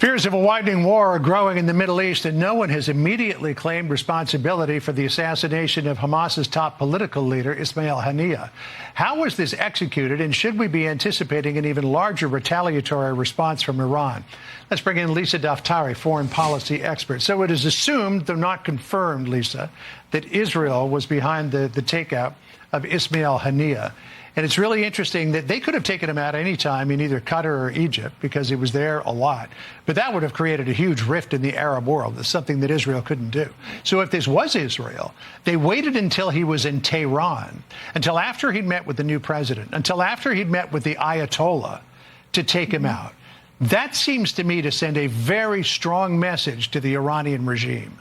Fears of a widening war are growing in the Middle East, and no one has immediately claimed responsibility for the assassination of Hamas's top political leader, Ismail Haniyeh. How was this executed, and should we be anticipating an even larger retaliatory response from Iran? Let's bring in Lisa Daftari, foreign policy expert. So it is assumed, though not confirmed, Lisa, that Israel was behind the takeout of Ismail Haniyeh. And it's really interesting that they could have taken him out any time in either Qatar or Egypt because he was there a lot. But that would have created a huge rift in the Arab world. That's something that Israel couldn't do. So if this was Israel, they waited until he was in Tehran, until after he'd met with the new president, until after he'd met with the Ayatollah to take him out. That seems to me to send a very strong message to the Iranian regime.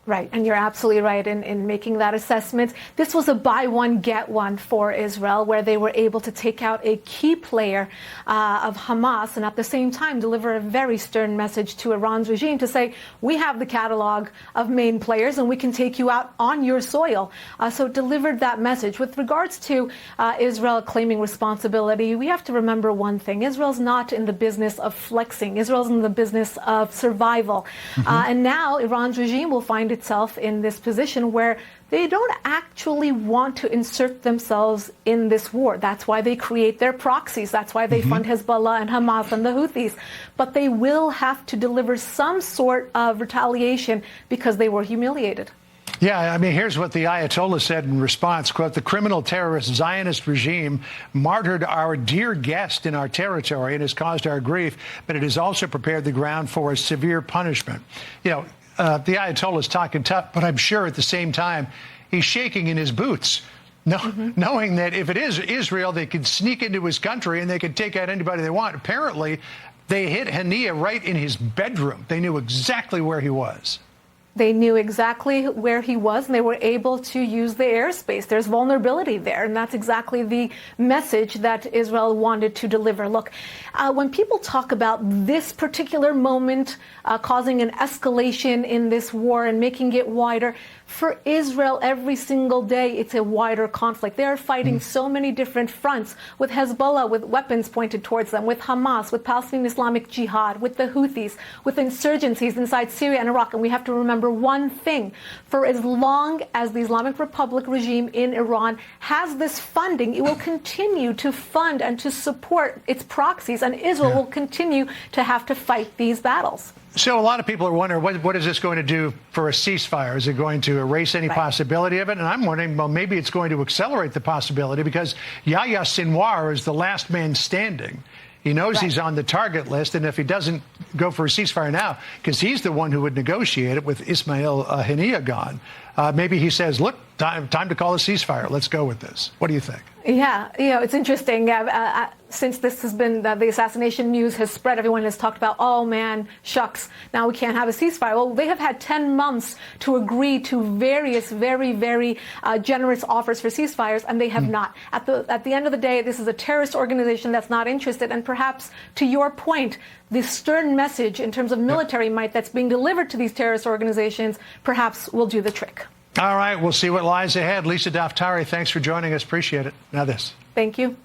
Right, and you're absolutely right in making that assessment. This was a buy one, get one for Israel, where they were able to take out a key player of Hamas and at the same time deliver a very stern message to Iran's regime to say, we have the catalog of main players and we can take you out on your soil. So it delivered that message. With regards to Israel claiming responsibility, we have to remember one thing. Israel's not in the business of flexing. Israel's in the business of survival. And now Iran's regime will find itself in this position where they don't actually want to insert themselves in this war. That's why they create their proxies. That's why they fund Hezbollah and Hamas and the Houthis. But they will have to deliver some sort of retaliation because they were humiliated. Yeah, I mean, here's what the Ayatollah said in response, quote, "The criminal terrorist Zionist regime martyred our dear guest in our territory and has caused our grief, but it has also prepared the ground for a severe punishment." You know, the Ayatollah is talking tough, but I'm sure at the same time he's shaking in his boots, knowing that if it is Israel, they could sneak into his country and they could take out anybody they want. Apparently, they hit Haniyeh right in his bedroom. They knew exactly where he was. They knew exactly where he was, and they were able to use the airspace. There's vulnerability there, and that's exactly the message that Israel wanted to deliver. Look, when people talk about this particular moment causing an escalation in this war and making it wider, for Israel, every single day, it's a wider conflict. They are fighting so many different fronts, with Hezbollah with weapons pointed towards them, with Hamas, with Palestinian Islamic Jihad, with the Houthis, with insurgencies inside Syria and Iraq. And we have to remember one thing. For as long as the Islamic Republic regime in Iran has this funding, it will continue to fund and to support its proxies, and Israel will continue to have to fight these battles. So a lot of people are wondering, what is this going to do for a ceasefire? Is it going to erase any possibility of it? And I'm wondering, well, maybe it's going to accelerate the possibility because Yahya Sinwar is the last man standing. He knows he's on the target list, and if he doesn't go for a ceasefire now, because he's the one who would negotiate it with Ismail Haniyeh gone, maybe he says, look, time to call a ceasefire. Let's go with this. What do you think? Yeah, you know, it's interesting. Since this has been, the assassination news has spread, everyone has talked about, oh man, shucks, now we can't have a ceasefire. Well, they have had 10 months to agree to various very, very generous offers for ceasefires, and they have not. At the end of the day, this is a terrorist organization that's not interested, and perhaps, to your point, the stern message in terms of military might that's being delivered to these terrorist organizations perhaps will do the trick. All right, we'll see what lies ahead. Lisa Daftari, thanks for joining us. Appreciate it. Now this. Thank you.